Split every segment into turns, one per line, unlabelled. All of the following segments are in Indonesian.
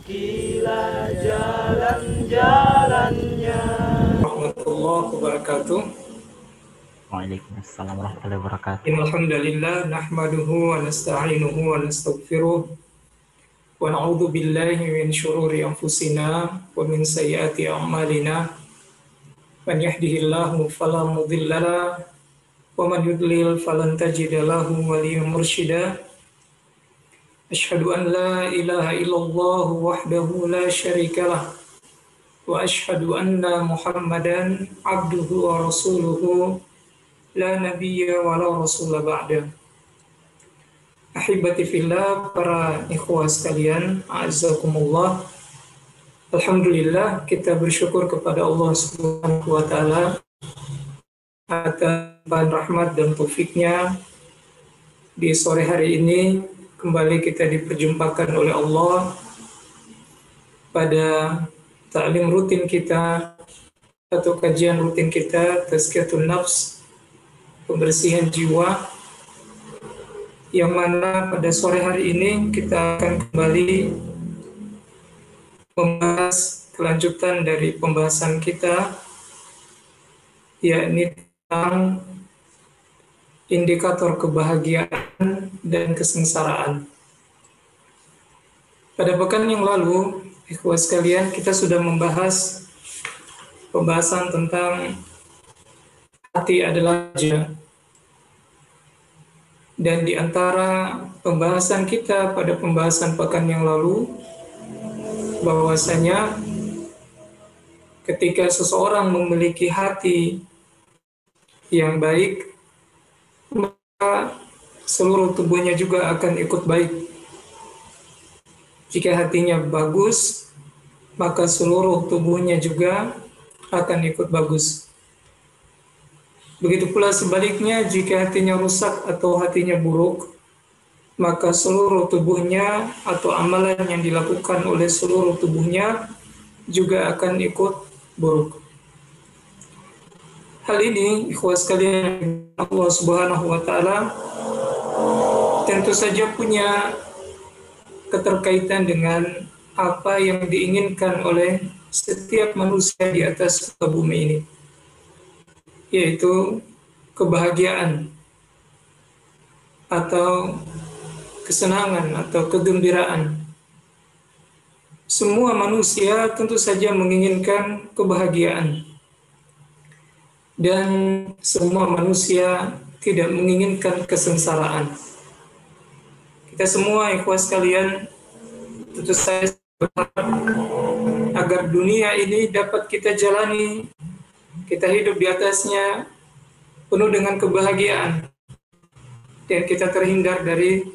Tunjukilah jalan-jalannya.
Warahmatullahi wabarakatuh.
Waalaikumsalam warahmatullahi wabarakatuh.
Innalhamdulillah nahmaduhu wa nasta'inuhu wa nastaghfiruh wa na'udzu billahi min syururi anfusina wa min sayyiati a'malina. Man yahdihillahu fala mudhillalah wa man yudlil falan tajida lahu waliyyan mursyida. Asyhadu an la ilaha illallah wahdahu la syarikalah wa asyhadu anna Muhammadan abduhu wa rasuluhu la nabiyya wa la rasulah ba'da. Ahibati fillah, para ikhwah sekalian, a'azzakumullah. Alhamdulillah, kita bersyukur kepada Allah Subhanahu wa taala atas rahmat dan taufiknya. Di sore hari ini kembali kita diperjumpakan oleh Allah pada ta'lim rutin kita atau kajian rutin kita, tazkiyatun nafs, pembersihan jiwa, yang mana pada sore hari ini kita akan kembali membahas kelanjutan dari pembahasan kita, yakni tentang indikator kebahagiaan dan kesengsaraan. Pada pekan yang lalu, ikhwah sekalian, kita sudah membahas pembahasan tentang hati adalah raja. Dan di antara pembahasan kita pada pembahasan pekan yang lalu, bahwasanya ketika seseorang memiliki hati yang baik, maka seluruh tubuhnya juga akan ikut baik. Jika hatinya bagus, maka seluruh tubuhnya juga akan ikut bagus. Begitu pula sebaliknya, jika hatinya rusak atau hatinya buruk, maka seluruh tubuhnya atau amalan yang dilakukan oleh seluruh tubuhnya juga akan ikut buruk. Hal ini, ikhwah sekalian, Allah Subhanahu wa taala tentu saja punya keterkaitan dengan apa yang diinginkan oleh setiap manusia di atas bumi ini, yaitu kebahagiaan atau kesenangan atau kegembiraan. Semua manusia tentu saja menginginkan kebahagiaan, dan semua manusia tidak menginginkan kesengsaraan. Kita semua, ikhwah sekalian, tentu saja berharap agar dunia ini dapat kita jalani, kita hidup di atasnya penuh dengan kebahagiaan, dan kita terhindar dari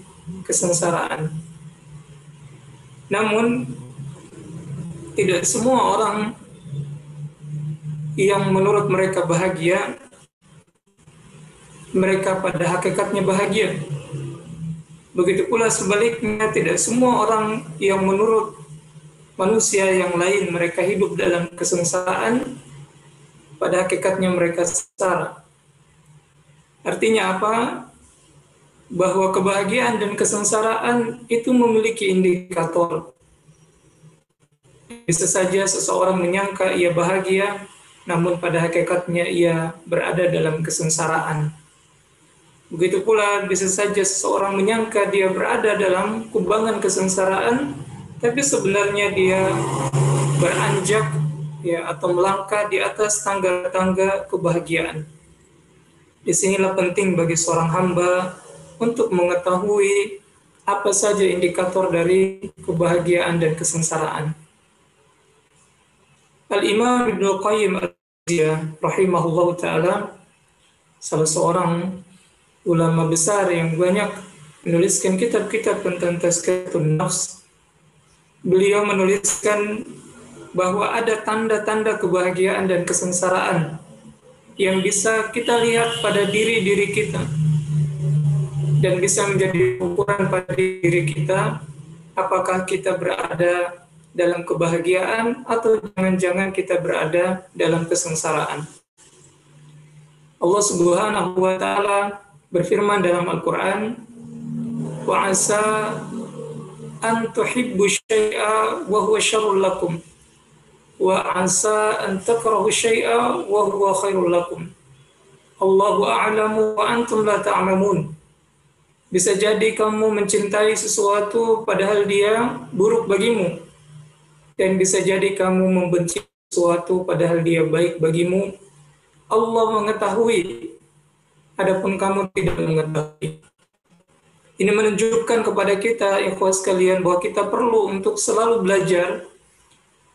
kesengsaraan. Namun, tidak semua orang yang menurut mereka bahagia, mereka pada hakikatnya bahagia. Begitu pula sebaliknya, tidak semua orang yang menurut manusia yang lain mereka hidup dalam kesengsaraan, pada hakikatnya mereka sengsara. Artinya apa? Bahwa kebahagiaan dan kesengsaraan itu memiliki indikator. Bisa saja seseorang menyangka ia bahagia, namun pada hakikatnya ia berada dalam kesengsaraan. Begitu pula bisa saja seseorang menyangka dia berada dalam kubangan kesengsaraan, tapi sebenarnya dia beranjak atau melangkah di atas tangga-tangga kebahagiaan. Disinilah penting bagi seorang hamba untuk mengetahui apa saja indikator dari kebahagiaan dan kesengsaraan. Al-Imam Ibnu Qayyim rahimahullah ta'ala, salah seorang ulama besar yang banyak menuliskan kitab-kitab tentang tazkiyatun nafs, beliau menuliskan bahwa ada tanda-tanda kebahagiaan dan kesengsaraan yang bisa kita lihat pada diri-diri kita, dan bisa menjadi ukuran pada diri kita, apakah kita berada dalam kebahagiaan atau jangan-jangan kita berada dalam kesengsaraan. Allah Subhanahu wa taala berfirman dalam Al-Qur'an, "Wa asa an tuhibbu syai'a wa huwa syarrul lakum wa asa an takrahu syai'a wa huwa khairul lakum. Allahu a'lamu wa antum la ta'lamun. Bisa jadi kamu mencintai sesuatu padahal dia buruk bagimu, dan bisa jadi kamu membenci sesuatu padahal dia baik bagimu. Allah mengetahui, adapun kamu tidak mengetahui. Ini menunjukkan kepada kita, ikhwah sekalian, bahwa kita perlu untuk selalu belajar,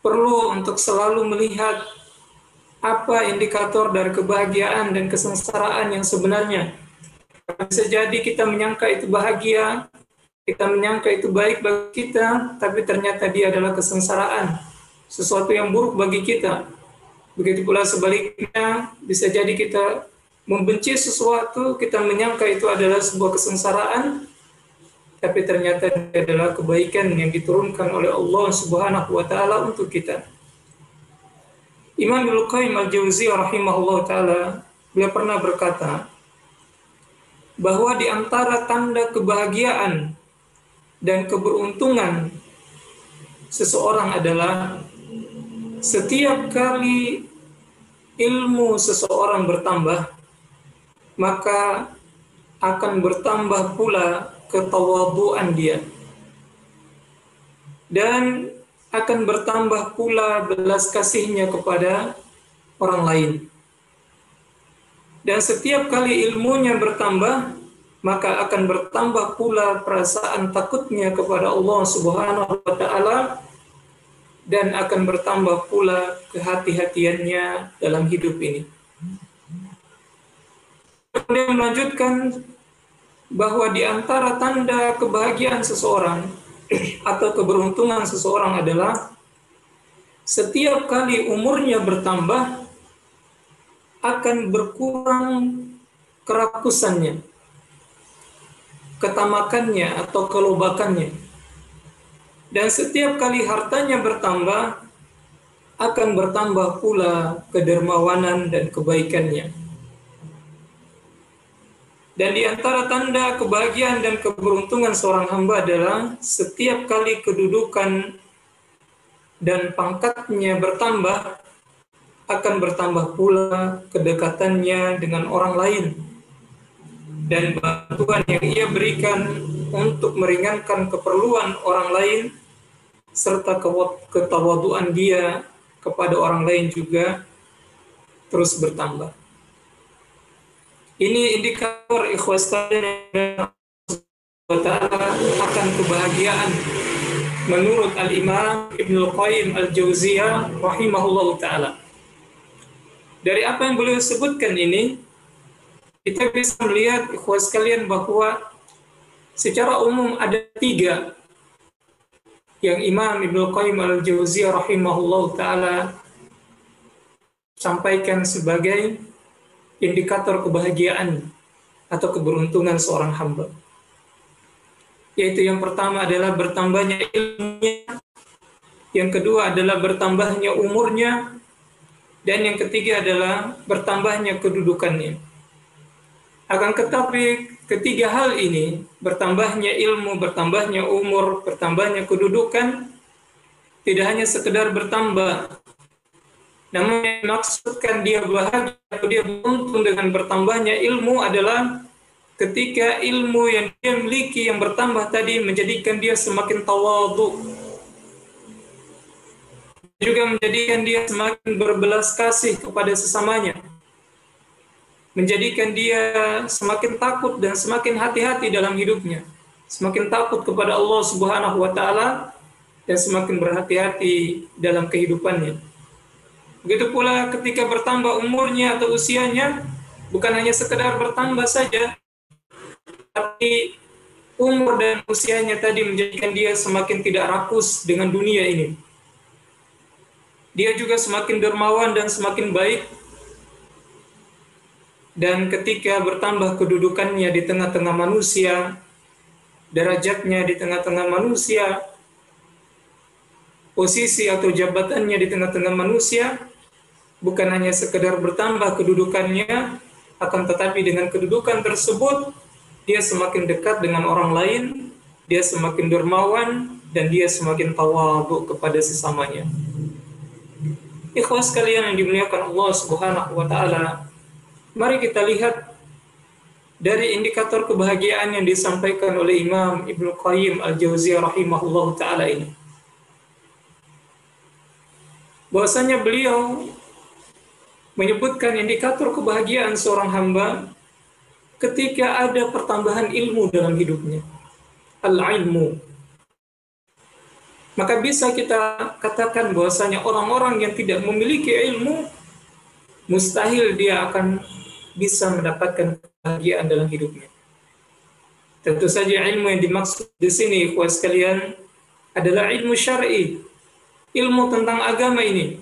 perlu untuk selalu melihat apa indikator dari kebahagiaan dan kesengsaraan yang sebenarnya. Bisa jadi kita menyangka itu bahagia, kita menyangka itu baik bagi kita, tapi ternyata dia adalah kesengsaraan, sesuatu yang buruk bagi kita. Begitu pula sebaliknya, bisa jadi kita membenci sesuatu, kita menyangka itu adalah sebuah kesengsaraan, tapi ternyata dia adalah kebaikan yang diturunkan oleh Allah Subhanahu wa taala untuk kita. Imam Ibnu Qayyim al-Jauziyah rahimahullah taala, beliau pernah berkata bahwa di antara tanda kebahagiaan dan keberuntungan seseorang adalah setiap kali ilmu seseorang bertambah, maka akan bertambah pula ketawaduan dia, dan akan bertambah pula belas kasihnya kepada orang lain. Dan setiap kali ilmunya bertambah, maka akan bertambah pula perasaan takutnya kepada Allah Subhanahu wa taala, dan akan bertambah pula kehati-hatiannya dalam hidup ini. Kemudian melanjutkan bahwa di antara tanda kebahagiaan seseorang atau keberuntungan seseorang adalah setiap kali umurnya bertambah, akan berkurang kerakusannya, ketamakannya atau kelobakannya. Dan setiap kali hartanya bertambah, akan bertambah pula kedermawanan dan kebaikannya. Dan di antara tanda kebahagiaan dan keberuntungan seorang hamba adalah setiap kali kedudukan dan pangkatnya bertambah, akan bertambah pula kedekatannya dengan orang lain, dan bantuan yang ia berikan untuk meringankan keperluan orang lain, serta ketawaduan dia kepada orang lain juga terus bertambah. Ini indikator ikhwas sekalian akan kebahagiaan menurut Al-Imam Ibnu Qayyim Al-Jauziyah rahimahullah ta'ala. Dari apa yang beliau sebutkan ini, kita bisa melihat ikhwas sekalian bahwa secara umum ada 3 yang Imam Ibnu Qayyim Al-Jauziyah rahimahullah ta'ala sampaikan sebagai indikator kebahagiaan atau keberuntungan seorang hamba. Yaitu yang pertama adalah bertambahnya ilmunya, yang kedua adalah bertambahnya umurnya, dan yang ketiga adalah bertambahnya kedudukannya. Akan tetapi ketiga hal ini, bertambahnya ilmu, bertambahnya umur, bertambahnya kedudukan, tidak hanya sekedar bertambah, namun yang maksudkan dia bahagia atau dia beruntung dengan bertambahnya ilmu adalah ketika ilmu yang dia miliki yang bertambah tadi menjadikan dia semakin tawadhu, juga menjadikan dia semakin berbelas kasih kepada sesamanya, menjadikan dia semakin takut dan semakin hati-hati dalam hidupnya, semakin takut kepada Allah Subhanahu wa taala, dan semakin berhati-hati dalam kehidupannya. Begitu pula ketika bertambah umurnya atau usianya, bukan hanya sekedar bertambah saja, tapi umur dan usianya tadi menjadikan dia semakin tidak rakus dengan dunia ini. Dia juga semakin dermawan dan semakin baik. Dan ketika bertambah kedudukannya di tengah-tengah manusia, derajatnya di tengah-tengah manusia, posisi atau jabatannya di tengah-tengah manusia, bukan hanya sekedar bertambah kedudukannya, akan tetapi dengan kedudukan tersebut, dia semakin dekat dengan orang lain, dia semakin dermawan, dan dia semakin tawadhu kepada sesamanya. Ikhwas sekalian yang dimuliakan Allah Subhanahu wa taala, mari kita lihat dari indikator kebahagiaan yang disampaikan oleh Imam Ibnu Qayyim Al-Jauziyah rahimahullah taala ini. Bahwasanya beliau menyebutkan indikator kebahagiaan seorang hamba ketika ada pertambahan ilmu dalam hidupnya. Al-ilmu. Maka bisa kita katakan bahwasanya orang-orang yang tidak memiliki ilmu, mustahil dia akan bisa mendapatkan kebahagiaan dalam hidupnya. Tentu saja ilmu yang dimaksud di sini, ikhwas sekalian, adalah ilmu syar'i, ilmu tentang agama ini.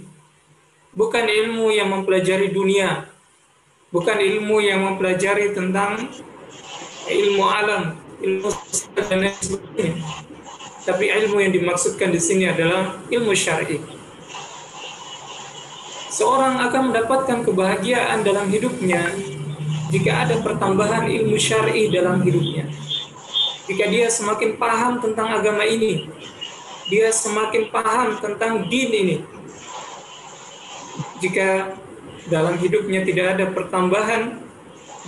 Bukan ilmu yang mempelajari dunia, bukan ilmu yang mempelajari tentang ilmu alam, ilmu sosial dan lain sebagainya. Tapi ilmu yang dimaksudkan di sini adalah ilmu syar'i. Seorang akan mendapatkan kebahagiaan dalam hidupnya jika ada pertambahan ilmu syar'i dalam hidupnya. Jika dia semakin paham tentang agama ini, dia semakin paham tentang din ini. Jika dalam hidupnya tidak ada pertambahan,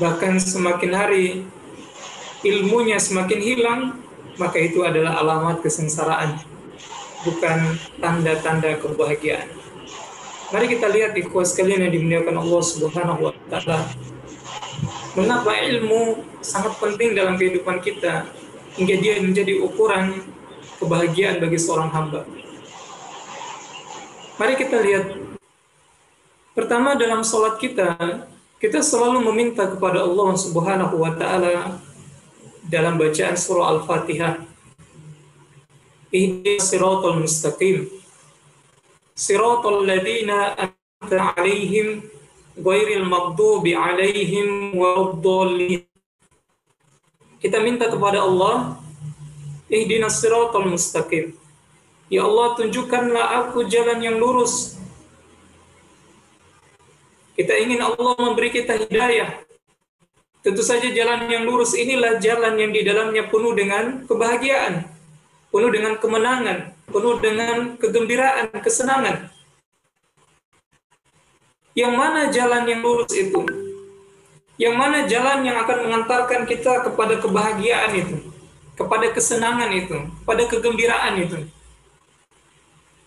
bahkan semakin hari ilmunya semakin hilang, maka itu adalah alamat kesengsaraan, bukan tanda-tanda kebahagiaan. Mari kita lihat ikhwas sekalian yang dimuliakan Allah Subhanahu wa taala. Mengapa ilmu sangat penting dalam kehidupan kita hingga dia menjadi ukuran kebahagiaan bagi seorang hamba. Mari kita lihat. Pertama, dalam sholat kita selalu meminta kepada Allah Subhanahu wa taala dalam bacaan surah Al-Fatihah. Ihdinas siratal mustaqim. Siratal ladzina an'amta 'alaihim ghairil maghdubi 'alaihim waladdallin. Kita minta kepada Allah, ihdinas siratal mustaqim. Ya Allah, tunjukkanlah aku jalan yang lurus. Kita ingin Allah memberi kita hidayah. Tentu saja jalan yang lurus inilah jalan yang di dalamnya penuh dengan kebahagiaan, penuh dengan kemenangan, penuh dengan kegembiraan, kesenangan. Yang mana jalan yang lurus itu? Yang mana jalan yang akan mengantarkan kita kepada kebahagiaan itu, kepada kesenangan itu, kepada kegembiraan itu?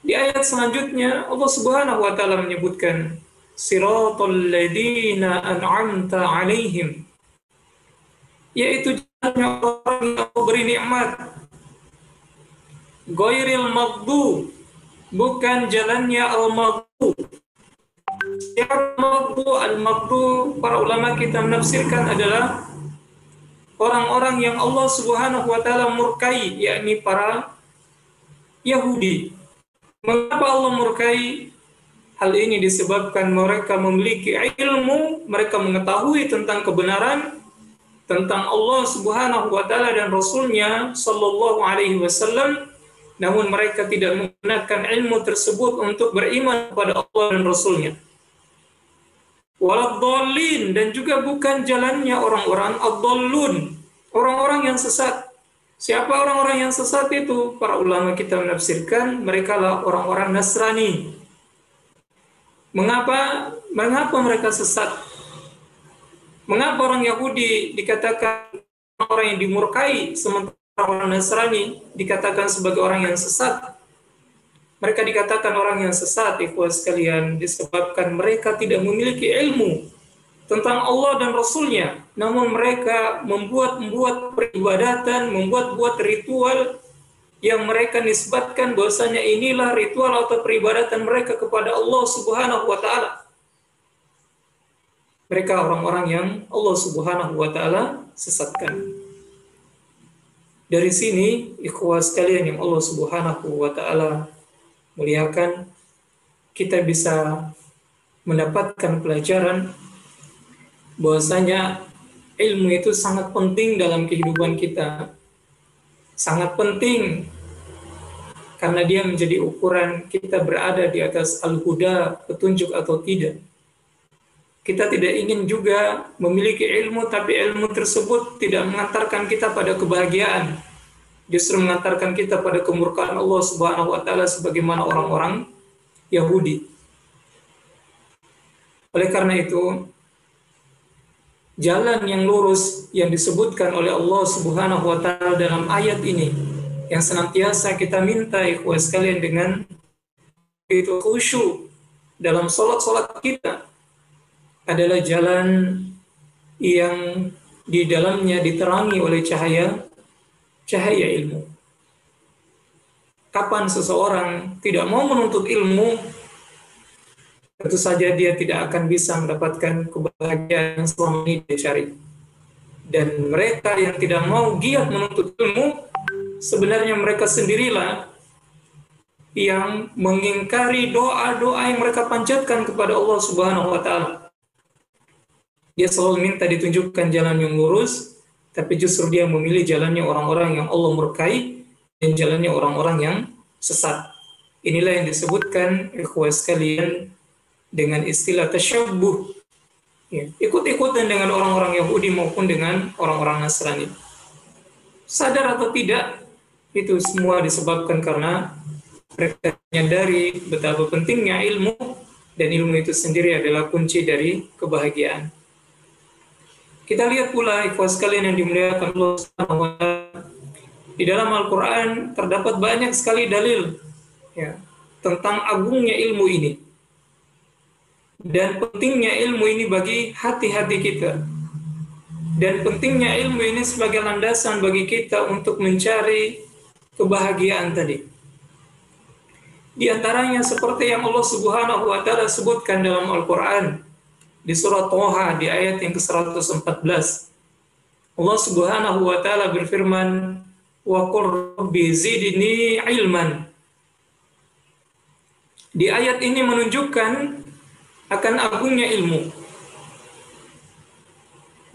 Di ayat selanjutnya Allah Subhanahu wa taala menyebutkan siratal ladzina an'amta 'alaihim, yaitu jalannya orang yang beri nikmat. Ghairil maghdu, bukan jalannya al-maghdu. Siapa maghdu? Al-maghdu, para ulama kita menafsirkan adalah orang-orang yang Allah Subhanahu wa taala murkai, yakni para Yahudi. Mengapa Allah murkai? Hal ini disebabkan mereka memiliki ilmu, mereka mengetahui tentang kebenaran, tentang Allah Subhanahu wa taala dan Rasul-Nya sallallahu alaihi wasallam, namun mereka tidak menggunakan ilmu tersebut untuk beriman kepada Allah dan Rasul-Nya. Waladdallin, dan juga bukan jalannya orang-orang ad-dallun, orang-orang yang sesat. Siapa orang-orang yang sesat itu? Para ulama kita menafsirkan mereka lah orang-orang Nasrani. Mengapa mereka sesat? Mengapa orang Yahudi dikatakan orang yang dimurkai, sementara orang Nasrani dikatakan sebagai orang yang sesat? Mereka dikatakan orang yang sesat, ikhwas sekalian, disebabkan mereka tidak memiliki ilmu tentang Allah dan Rasul-Nya, namun mereka membuat peribadatan, membuat ritual yang mereka nisbatkan bahwasanya inilah ritual atau peribadatan mereka kepada Allah Subhanahu wa taala. Mereka orang-orang yang Allah Subhanahu wa taala sesatkan. Dari sini, ikhwas sekalian yang Allah Subhanahu wa taala muliakan, kita bisa mendapatkan pelajaran bahwasanya ilmu itu sangat penting dalam kehidupan kita. Sangat penting karena dia menjadi ukuran kita berada di atas al-huda, petunjuk atau tidak. Kita tidak ingin juga memiliki ilmu, tapi ilmu tersebut tidak mengantarkan kita pada kebahagiaan. justru mengantarkan kita pada kemurkaan Allah Subhanahu wa taala sebagaimana orang-orang Yahudi. Oleh karena itu, jalan yang lurus yang disebutkan oleh Allah Subhanahu wa taala dalam ayat ini yang senantiasa kita minta ikhwah sekalian dengan itu khusyuk dalam salat kita adalah jalan yang di dalamnya diterangi oleh cahaya ilmu. Kapan seseorang tidak mau menuntut ilmu, tentu saja dia tidak akan bisa mendapatkan kebahagiaan yang selama ini dia cari. Dan mereka yang tidak mau giat menuntut ilmu, sebenarnya mereka sendirilah yang mengingkari doa-doa yang mereka panjatkan kepada Allah Subhanahu wa taala. Dia selalu minta ditunjukkan jalan yang lurus, tapi justru dia memilih jalannya orang-orang yang Allah murkai dan jalannya orang-orang yang sesat. Inilah yang disebutkan ikhwah sekalian dengan istilah tasyabbuh. Ya, ikut-ikutan dengan orang-orang Yahudi maupun dengan orang-orang Nasrani. Sadar atau tidak, itu semua disebabkan karena mereka menyadari betapa pentingnya ilmu, dan ilmu itu sendiri adalah kunci dari kebahagiaan. Kita lihat pula ikhwah sekalian yang dimuliakan Allah Subhanahu wa taala, di dalam Al-Qur'an terdapat banyak sekali dalil ya, tentang agungnya ilmu ini dan pentingnya ilmu ini bagi hati-hati kita, dan pentingnya ilmu ini sebagai landasan bagi kita untuk mencari kebahagiaan tadi. Di antaranya seperti yang Allah Subhanahu wa taala sebutkan dalam Al-Qur'an di surah Thaha di ayat yang ke-114. Allah Subhanahu wa taala berfirman, "Wa qur rabbi zidni ilman." Di ayat ini menunjukkan akan agungnya ilmu.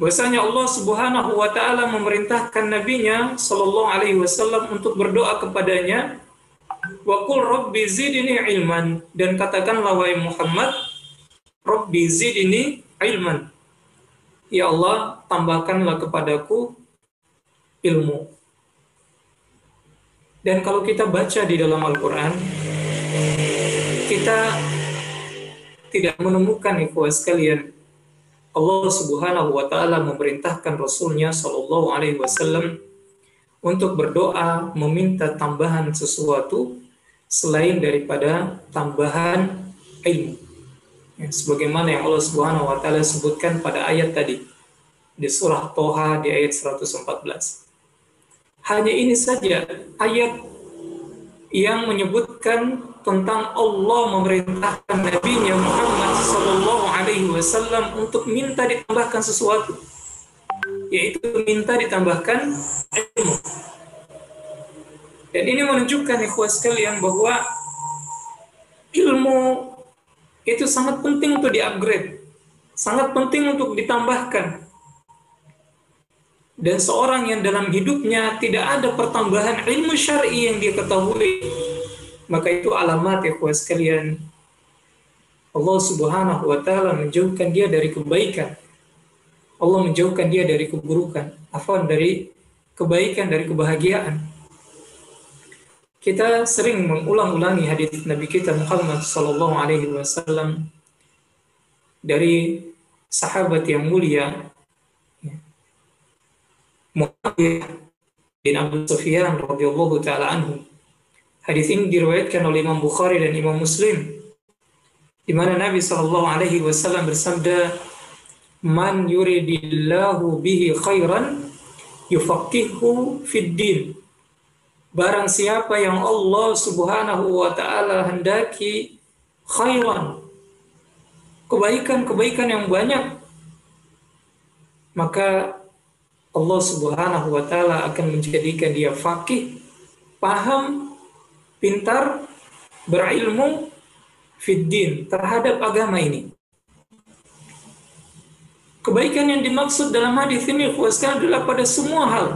Bahwasanya Allah Subhanahu wa taala memerintahkan nabinya sallallahu alaihi wasallam untuk berdoa kepadanya, "Wa qul rabbi zidni ilman," dan katakanlah wahai Muhammad, "Rabbi zidni ilman." Ya Allah, tambahkanlah kepadaku ilmu. Dan kalau kita baca di dalam Al-Qur'an, kita tidak menemukan ikhwah sekalian Allah Subhanahu wa taala memerintahkan Rasulnya sallallahu alaihi wasallam untuk berdoa meminta tambahan sesuatu selain daripada tambahan ilmu. Ya, sebagaimana yang Allah Subhanahu wa taala sebutkan pada ayat tadi di surah Thaha di ayat 114. Hanya ini saja ayat yang menyebutkan tentang Allah memerintahkan Nabi-Nya Muhammad sallallahu alaihi wasallam untuk minta ditambahkan sesuatu, yaitu minta ditambahkan ilmu. Dan ini menunjukkan ikhwah sekalian bahwa ilmu itu sangat penting untuk di-upgrade, sangat penting untuk ditambahkan. Dan seorang yang dalam hidupnya tidak ada pertambahan ilmu syar'i yang dia ketahui, maka itu alamat ikhwah sekalian Allah Subhanahu wa taala menjauhkan dia dari kebaikan. Allah menjauhkan dia dari keburukan, dari kebaikan, dari kebahagiaan. Kita sering mengulang-ulangi hadis Nabi kita Muhammad sallallahu alaihi wasallam dari sahabat yang mulia Muawiyah bin Abu Sufyan radhiyallahu taala anhu. Hadis ini diriwayatkan oleh Imam Bukhari dan Imam Muslim, di mana Nabi sallallahu alaihi wasallam bersabda, "Man yuridillahu bihi khairan yufaqihuhu fid din." Barang siapa yang Allah Subhanahu wa taala hendaki khairan, kebaikan-kebaikan yang banyak, maka Allah Subhanahu wa taala akan menjadikan dia faqih, paham, pintar, berilmu fid din, terhadap agama ini. Kebaikan yang dimaksud dalam hadis ini adalah pada semua hal.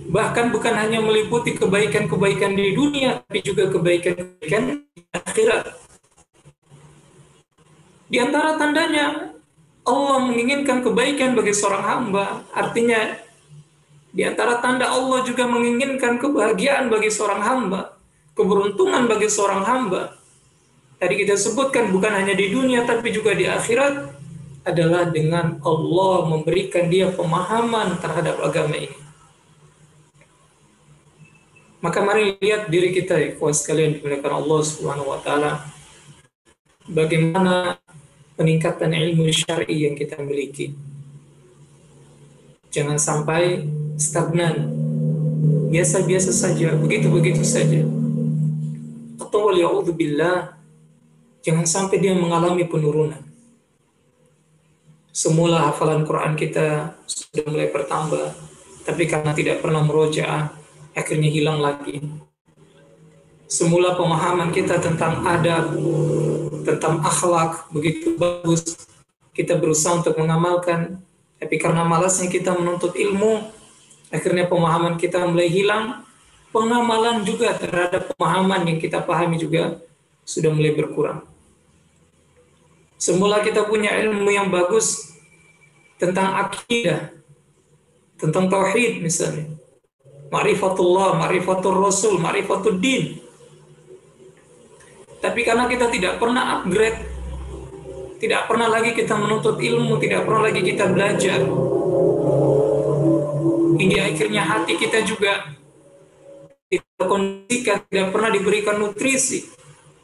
Bahkan bukan hanya meliputi kebaikan-kebaikan di dunia, tapi juga kebaikan-kebaikan di akhirat. Di antara tandanya Allah menginginkan kebaikan bagi seorang hamba, artinya Di antara tanda Allah juga menginginkan kebahagiaan bagi seorang hamba, keberuntungan bagi seorang hamba. Tadi kita sebutkan bukan hanya di dunia tapi juga di akhirat adalah dengan Allah memberikan dia pemahaman terhadap agama ini. Maka mari lihat diri kita, ikhwan sekalian dimuliakan Allah Subhanahu wa taala. Bagaimana peningkatan ilmu syar'i yang kita miliki. Jangan sampai stagnan, biasa-biasa saja, begitu-begitu saja. Atau waliya'udzubillah, jangan sampai dia mengalami penurunan. Semula hafalan Quran kita sudah mulai bertambah, tapi karena tidak pernah merojaah, akhirnya hilang lagi. Semula pemahaman kita tentang adab, tentang akhlak begitu bagus, kita berusaha untuk mengamalkan, tapi karena malasnya kita menuntut ilmu, akhirnya pemahaman kita mulai hilang. Pengamalan juga terhadap pemahaman yang kita pahami juga sudah mulai berkurang. Semula kita punya ilmu yang bagus tentang akidah, tentang tauhid misalnya, ma'rifatullah, ma'rifatul rasul, ma'rifatul din. Tapi karena kita tidak pernah upgrade, tidak pernah lagi kita menuntut ilmu, tidak pernah lagi kita belajar, hingga akhirnya hati kita juga tidak terkondisikan, tidak pernah diberikan nutrisi.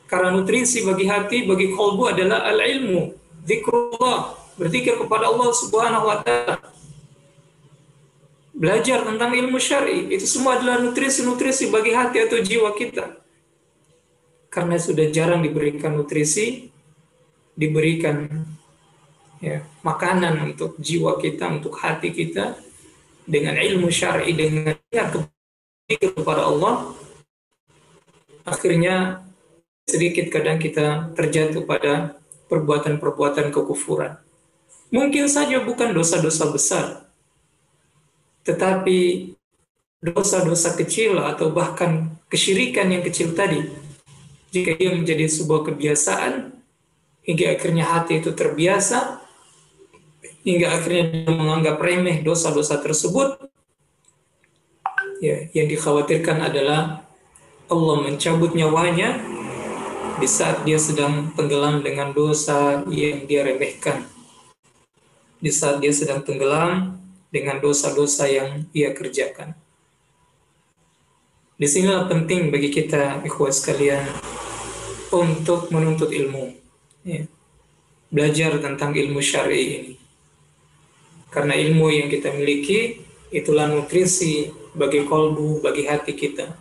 Karena nutrisi bagi hati, bagi qalbu adalah al-ilmu, zikrullah, berzikir kepada Allah Subhanahu wa taala. Belajar tentang ilmu syar'i, itu semua adalah nutrisi-nutrisi bagi hati atau jiwa kita. Karena sudah jarang diberikan nutrisi, diberikan makanan untuk jiwa kita, untuk hati kita dengan ilmu syar'i, dengan kepada Allah, akhirnya sedikit kadang kita terjatuh pada perbuatan-perbuatan kekufuran. Mungkin saja bukan dosa-dosa besar, tetapi dosa-dosa kecil atau bahkan kesyirikan yang kecil tadi, jika dia menjadi sebuah kebiasaan, hingga akhirnya hati itu terbiasa, hingga akhirnya dia menganggap remeh dosa-dosa tersebut, yang dikhawatirkan adalah Allah mencabut nyawanya di saat dia sedang tenggelam dengan dosa yang dia remehkan, di saat dia sedang tenggelam dengan dosa-dosa yang ia kerjakan. Di sinilah penting bagi kita, ikhwah sekalian, untuk menuntut ilmu, belajar tentang ilmu syar'i ini. Karena ilmu yang kita miliki itulah nutrisi bagi kalbu, bagi hati kita.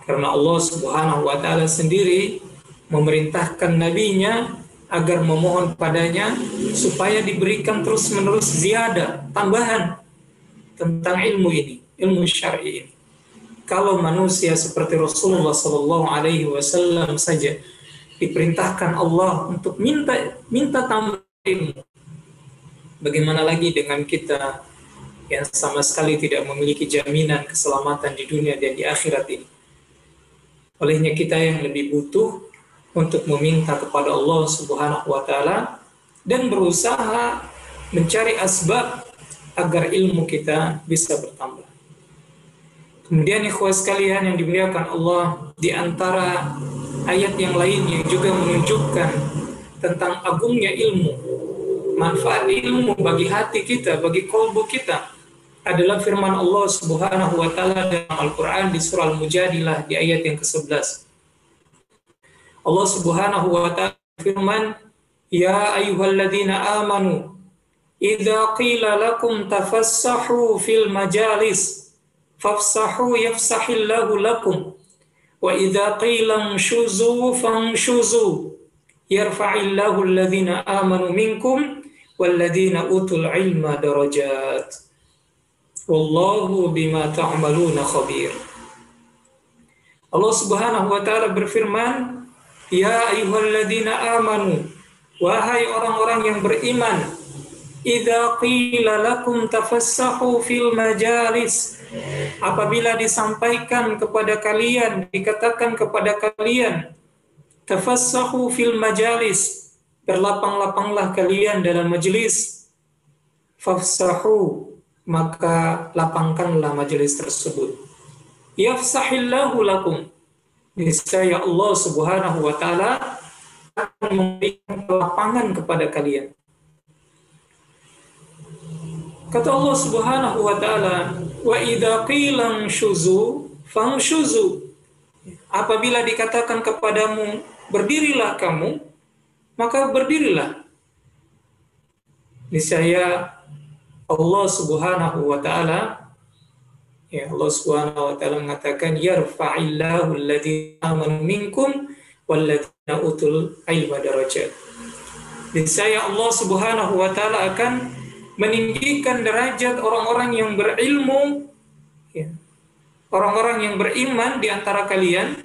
Karena Allah Subhanahu wa taala sendiri memerintahkan nabinya agar memohon padanya supaya diberikan terus-menerus ziyadah, tambahan tentang ilmu ini, ilmu syar'i ini. Kalau manusia seperti Rasulullah sallallahu alaihi wasallam saja diperintahkan Allah untuk minta tambah ilmu, bagaimana lagi dengan kita yang sama sekali tidak memiliki jaminan keselamatan di dunia dan di akhirat ini. Olehnya kita yang lebih butuh untuk meminta kepada Allah Subhanahu wa taala dan berusaha mencari asbab agar ilmu kita bisa bertambah. Kemudian ikhwah sekalian yang dimuliakan Allah, di antara ayat yang lain yang juga menunjukkan tentang agungnya ilmu, manfaat ilmu bagi hati kita, bagi kalbu kita, adalah firman Allah Subhanahu wa taala dalam Al-Qur'an di surah Al-Mujadilah di ayat yang ke-11. Allah Subhanahu wa taala firman, "Ya ayyuhalladzina amanu, idza qila lakum tafassahu fil majalis, fafsahu yafsahillahu lakum, wa idza qila amshuzu famshuzu, yarfa'illahu alladzina amanu minkum walladzina utul ilma darajat. Wallahu bima ta'maluna khabir." Allah Subhanahu wa taala berfirman, "Ya ayyuhalladzina amanu, wahai orang-orang yang beriman, idza qila lakum tafassahu fil majalis, apabila disampaikan kepada kalian, dikatakan kepada kalian, tafassahu fil majalis, berlapang-lapanglah kalian dalam majelis, fafsahu, maka lapangkanlah majelis tersebut. Yafsahillahu lakum, niscaya Allah Subhanahu wa taala akan memberikan lapangan kepada kalian. Kata Allah Subhanahu wa taala, wa idza qila shuzu fanshuzu. Apabila dikatakan kepadamu berdirilah kamu, maka berdirilah. Niscaya Allah Subhanahu wa taala, Allah Subhanahu wa taala mengatakan yarfa'illahu alladziina aamanu minkum walladziina utul ilma darajat. Niscaya Allah Subhanahu wa taala akan meninggikan derajat orang-orang yang berilmu, orang-orang yang beriman di antara kalian,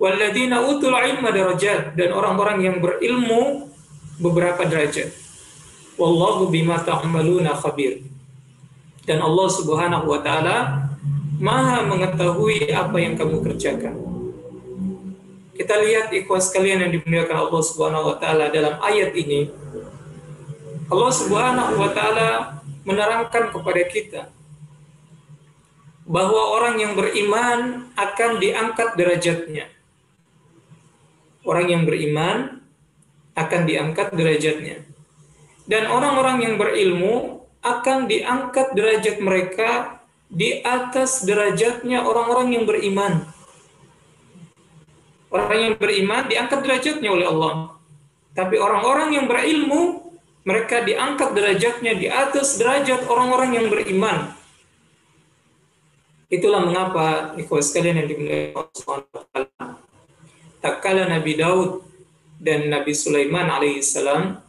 walladziina utul ilma darajat, dan orang-orang yang berilmu beberapa derajat. Wallahu bima ta'maluna khabir. Dan Allah Subhanahu wa taala Maha mengetahui apa yang kamu kerjakan. Kita lihat ikhwas sekalian yang dimuliakan Allah Subhanahu wa taala, dalam ayat ini Allah Subhanahu wa taala menerangkan kepada kita bahwa orang yang beriman akan diangkat derajatnya. Orang yang beriman akan diangkat derajatnya. Dan orang-orang yang berilmu akan diangkat derajat mereka di atas derajatnya orang-orang yang beriman. Orang yang beriman diangkat derajatnya oleh Allah. Tapi orang-orang yang berilmu, mereka diangkat derajatnya di atas derajat orang-orang yang beriman. Itulah mengapa ikhwas sekalian yang dimuliakan Allah Subhanahu wa taala, tatkala Nabi Daud dan Nabi Sulaiman alaihissalam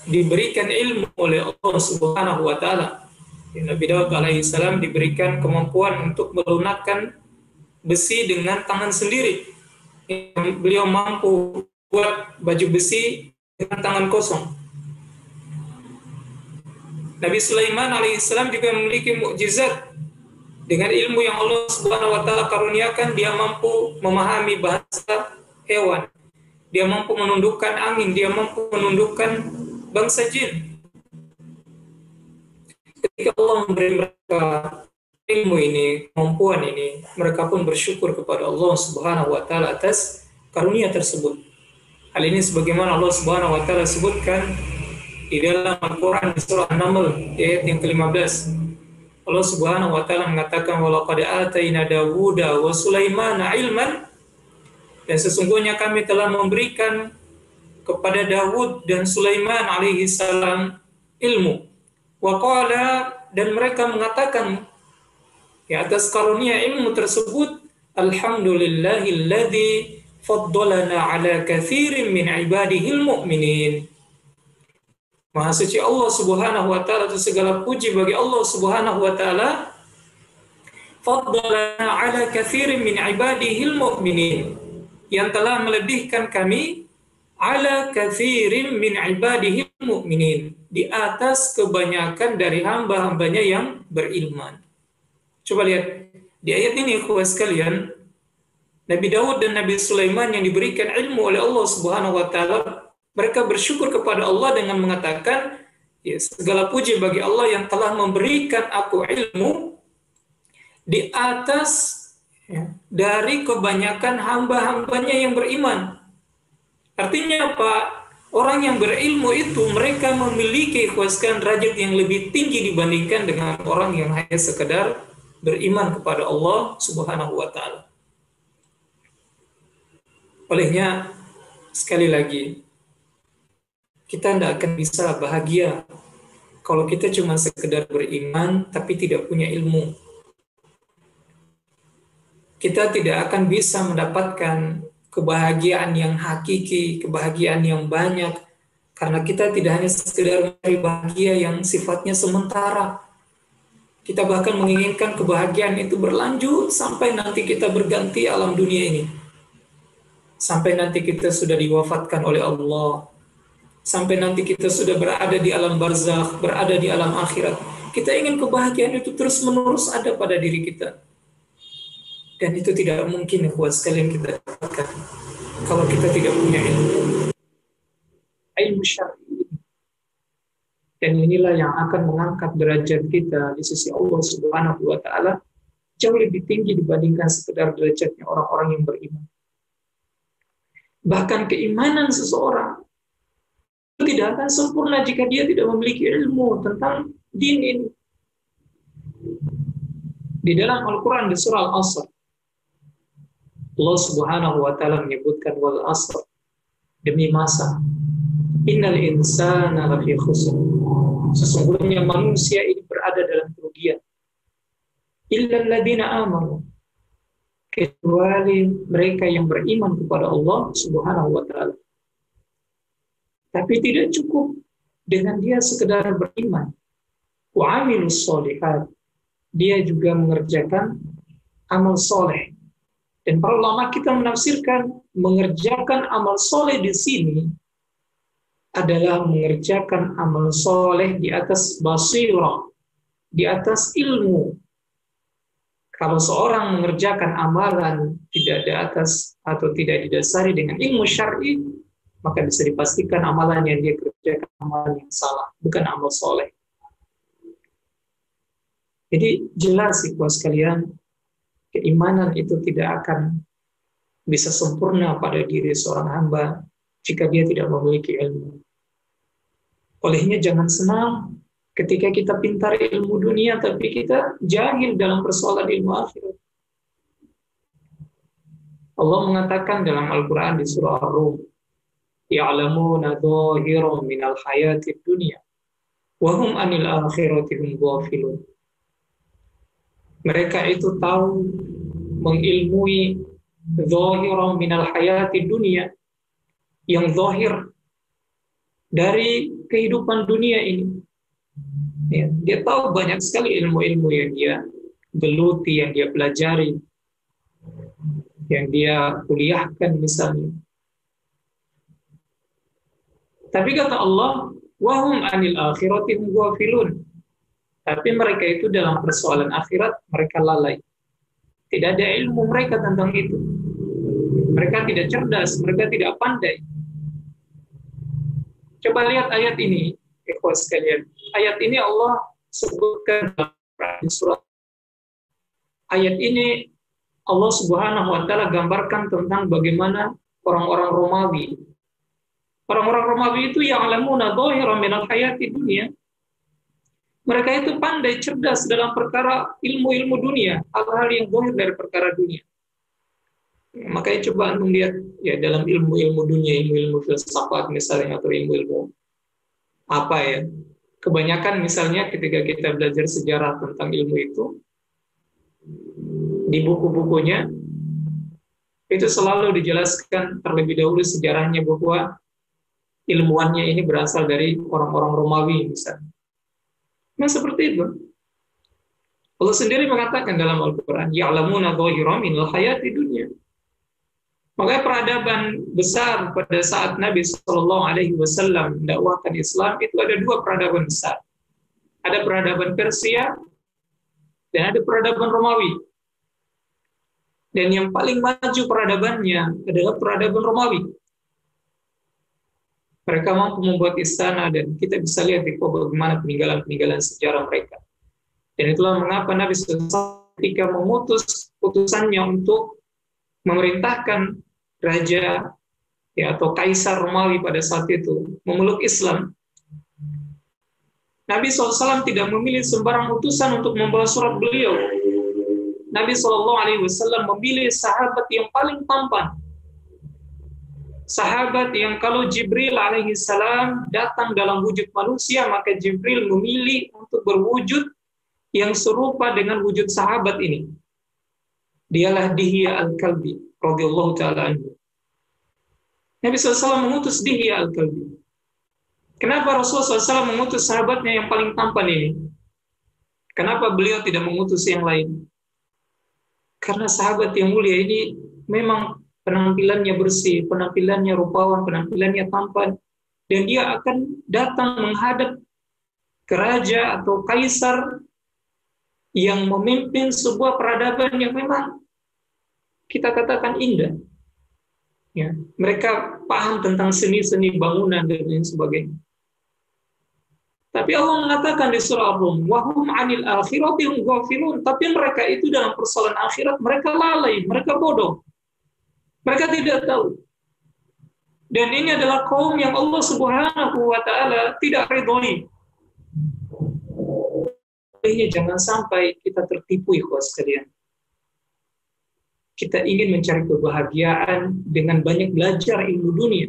diberikan ilmu oleh Allah Subhanahu wa taala. Nabi Daud alaihissalam diberikan kemampuan untuk melunakkan besi dengan tangan sendiri. Beliau mampu buat baju besi dengan tangan kosong. Nabi Sulaiman alaihissalam juga memiliki mukjizat. Dengan ilmu yang Allah Subhanahu wa taala karuniakan, dia mampu memahami bahasa hewan. Dia mampu menundukkan angin, dia mampu menundukkan bangsa jin. Ketika Allah memberi mereka ilmu ini, kemampuan ini, mereka pun bersyukur kepada Allah Subhanahu wa taala atas karunia tersebut. Hal ini sebagaimana Allah Subhanahu wa taala sebutkan di dalam Al-Qur'an di surah An-Naml ayat yang ke-15. Allah Subhanahu wa taala mengatakan walaqad ataina Dawuda wa Sulaimana ilman, dan sesungguhnya kami telah memberikan kepada Dawud dan Sulaiman alaihi salam ilmu. Wa qala, dan mereka mengatakan atas karunia ilmu tersebut, alhamdulillahilladzi faddalana ala katsirin min ibadihil mu'minin. Maha suci Allah Subhanahu wa taala, itu segala puji bagi Allah Subhanahu wa taala, faddalana ala katsirin min ibadihil mu'minin, yang telah melebihkan kami ala katsirin min ibadihil mu'minin, di atas kebanyakan dari hamba-hambanya yang beriman. Coba lihat di ayat ini ikhwas sekalian, Nabi Daud dan Nabi Sulaiman yang diberikan ilmu oleh Allah Subhanahu wa taala, mereka bersyukur kepada Allah dengan mengatakan, segala puji bagi Allah yang telah memberikan aku ilmu di atas dari kebanyakan hamba-hambanya yang beriman. Artinya apa? Orang yang berilmu itu mereka memiliki kuasaan derajat yang lebih tinggi dibandingkan dengan orang yang hanya sekedar beriman kepada Allah Subhanahu wa taala. Olehnya, sekali lagi, kita tidak akan bisa bahagia kalau kita cuma sekedar beriman tapi tidak punya ilmu. Kita tidak akan bisa mendapatkan kebahagiaan yang hakiki, kebahagiaan yang banyak, karena kita tidak hanya sekedar mencari bahagia yang sifatnya sementara. Kita bahkan menginginkan kebahagiaan itu berlanjut sampai nanti kita berganti alam dunia ini. Sampai nanti kita sudah diwafatkan oleh Allah. Sampai nanti kita sudah berada di alam barzakh, berada di alam akhirat. Kita ingin kebahagiaan itu terus-menerus ada pada diri kita. Dan itu tidak mungkin buat sekalian kita dapatkan kalau kita tidak punya ilmu syar'i. Dan inilah yang akan mengangkat derajat kita di sisi Allah Subhanahu wa taala jauh lebih tinggi dibandingkan sekedar derajatnya orang-orang yang beriman. Bahkan keimanan seseorang itu tidak akan sempurna jika dia tidak memiliki ilmu tentang din ini. Di dalam Al-Quran di surah Al-Asr, Allah Subhanahu wa taala menyebutkan wal asr, demi masa, innal insana lafi khusr, sesungguhnya manusia ini berada dalam kerugian, illa alladziina amanu, kecuali mereka yang beriman kepada Allah Subhanahu wa taala. Tapi tidak cukup dengan dia sekedar beriman. Wa amilus sholihat, dia juga mengerjakan amal soleh. Dan para ulama kita menafsirkan mengerjakan amal soleh di sini adalah mengerjakan amal soleh di atas basirah, di atas ilmu. Kalau seorang mengerjakan amalan tidak di atas atau tidak didasari dengan ilmu syar'i, maka bisa dipastikan amalan yang dia kerjakan amalan yang salah, bukan amal soleh. Jadi jelas ikhwah sekalian, keimanan itu tidak akan bisa sempurna pada diri seorang hamba jika dia tidak memiliki ilmu. Olehnya jangan senang ketika kita pintar ilmu dunia tapi kita jahil dalam persoalan ilmu akhirat. Allah mengatakan dalam Al-Quran di surah Ar-Rum, ya'lamuna dhahiran minal hayatid dunya wa hum 'anil akhirati hum ghafilun. Mereka itu tahu, mengilmui dhahiran minal hayatid dunya, yang zahir dari kehidupan dunia ini. Ya, dia tahu banyak sekali ilmu-ilmu yang dia geluti, yang dia pelajari, yang dia kuliahkan misalnya. Tapi kata Allah, wahum anil akhirati hum ghafilun. Tapi mereka itu dalam persoalan akhirat mereka lalai. Tidak ada ilmu mereka tentang itu. Mereka tidak cerdas, mereka tidak pandai. Coba lihat ayat ini, ikhwan sekalian. Ayat ini Allah sebutkan dalam surat. Ayat ini Allah Subhanahu wa taala gambarkan tentang bagaimana orang-orang Romawi. Orang-orang Romawi itu yang alamuna dhahiran minal hayati dunia. Mereka itu pandai, cerdas dalam perkara ilmu-ilmu dunia, hal-hal yang zahir dari perkara dunia. Makanya coba antum lihat ya dalam ilmu-ilmu dunia, ilmu-ilmu filsafat misalnya atau ilmu-ilmu apa ya. Kebanyakan misalnya ketika kita belajar sejarah tentang ilmu itu, di buku-bukunya itu selalu dijelaskan terlebih dahulu sejarahnya bahwa ilmuannya ini berasal dari orang-orang Romawi misalnya. Nah seperti itu. Allah sendiri mengatakan dalam Al-Quran, ya'lamuna dhahiran minal hayati dunya. Makanya peradaban besar pada saat Nabi Shallallahu Alaihi Wasallam mendakwahkan Islam itu ada dua peradaban besar. Ada peradaban Persia dan ada peradaban Romawi. Dan yang paling maju peradabannya adalah peradaban Romawi. Mereka mampu membuat istana dan kita bisa lihat bagaimana peninggalan-peninggalan sejarah mereka. Dan itulah mengapa Nabi SAW ketika memutus putusannya untuk memerintahkan raja ya, atau kaisar Romawi pada saat itu memeluk Islam, Nabi SAW tidak memilih sembarang utusan untuk membawa surat beliau. Nabi SAW memilih sahabat yang paling tampan, sahabat yang kalau Jibril alaihissalam datang dalam wujud manusia, maka Jibril memilih untuk berwujud yang serupa dengan wujud sahabat ini. Dialah Dihya al-Kalbi radhiyallahu ta'ala anhu. Nabi SAW mengutus Dihya al-Kalbi. Kenapa Rasulullah SAW mengutus sahabatnya yang paling tampan ini? Kenapa beliau tidak mengutus yang lain? Karena sahabat yang mulia ini memang penampilannya bersih, penampilannya rupawan, penampilannya tampan, dan dia akan datang menghadap ke raja atau kaisar yang memimpin sebuah peradaban yang memang kita katakan indah. Ya, mereka paham tentang seni-seni bangunan dan lain sebagainya. Tapi Allah mengatakan di surah Ar-Rum, wahum 'anil akhirati hum ghafilun. Tapi mereka itu dalam persoalan akhirat mereka lalai, mereka bodoh. Mereka tidak tahu. Dan ini adalah kaum yang Allah Subhanahu wa taala tidak ridhoi. Jangan sampai kita tertipu, ikhwas sekalian. Kita ingin mencari kebahagiaan dengan banyak belajar ilmu dunia.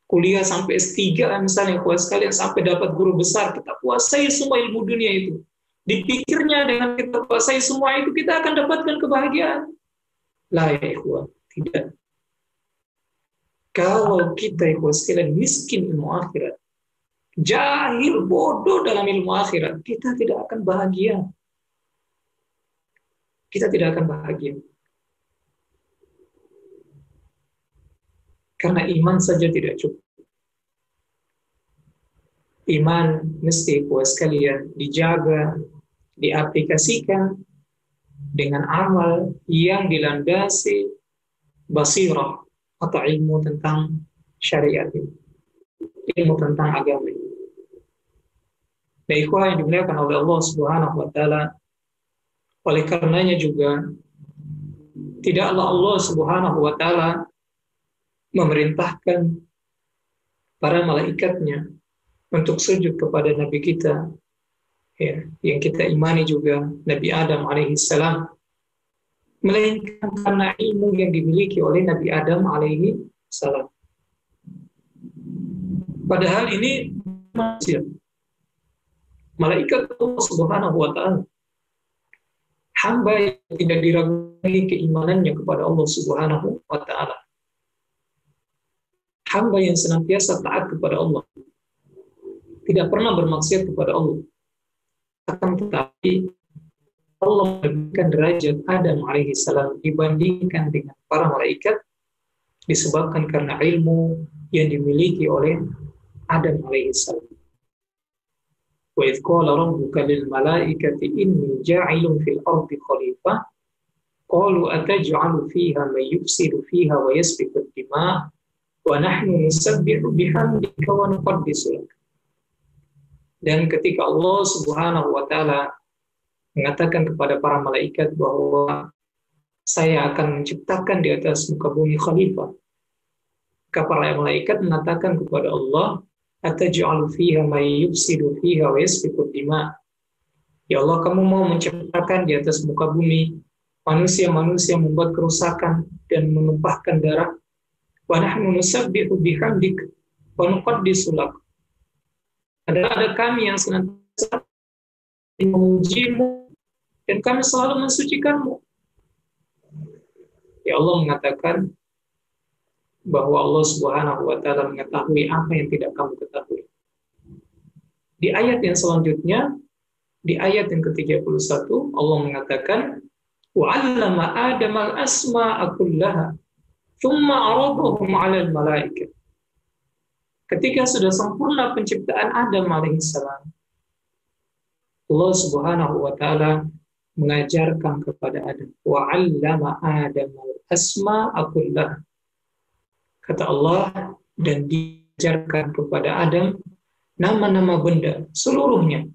Kuliah sampai S3 misalnya, ikhwas sekalian, sampai dapat guru besar, kita kuasai semua ilmu dunia itu. Dipikirnya dengan kita kuasai semua itu, kita akan dapatkan kebahagiaan. La ya ikhwah, tidak. Kalau kita, ikhwas sekalian, miskin ilmu akhirat, jahil, bodoh dalam ilmu akhirat, kita tidak akan bahagia. Kita tidak akan bahagia. Karena iman saja tidak cukup. Iman mesti, ikhwas sekalian, dijaga, diaplikasikan dengan amal yang dilandasi basirah atau ilmu tentang syariat ini. Ilmu tentang agama. Dan ikhwah yang dimuliakan oleh Allah Subhanahu wa taala, oleh karenanya juga tidaklah Allah Subhanahu wa taala memerintahkan para malaikatnya untuk sujud kepada nabi kita, ya, yang kita imani juga Nabi Adam alaihi salam, melainkan karena ilmu yang dimiliki oleh Nabi Adam alaihi salam. Padahal ini manusia, malaikat Allah Subhanahu wa taala, hamba yang tidak diragukan keimanannya kepada Allah Subhanahu wa taala. Hamba yang senantiasa taat kepada Allah, tidak pernah bermaksiat kepada Allah. Akan tetapi Allah memberikan derajat Adam alaihi salam dibandingkan dengan para malaikat disebabkan karena ilmu yang dimiliki oleh Adam alaihi salam. Wa idh qala rabbuka lil malaikati inni ja'ilun fil ardi khalifah qalu ataj'alu fiha man yufsidu fiha wa yasfiku ad-dima' wa nahnu nusabbihu bihamdika wa nuqaddisu lak. Dan ketika Allah Subhanahu wa taala mengatakan kepada para malaikat bahwa saya akan menciptakan di atas muka bumi khalifah, maka para malaikat mengatakan kepada Allah, ataj'alu fiha may yufsidu fiha wa yasfiku ad-dima'. Ya Allah, kamu mau menciptakan di atas muka bumi manusia-manusia membuat kerusakan dan menumpahkan darah. Wa nahnu nusabbihu bihamdik wa nuqaddisu lak. Ada kami yang senantiasa memujimu dan kami selalu mensucikanmu. Ya Allah mengatakan bahwa Allah Subhanahu wa taala mengetahui apa yang tidak kamu ketahui. Di ayat yang selanjutnya, di ayat yang ke-31, Allah mengatakan wa 'allama Adama al-asma'a kullaha thumma 'aradahum 'alal malaikah. Ketika sudah sempurna penciptaan Adam alaihissalam, Allah Subhanahu wa taala mengajarkan kepada Adam, wa 'allama Adama al-asma'a kullaha. Kata Allah, dan diajarkan kepada Adam nama-nama benda seluruhnya.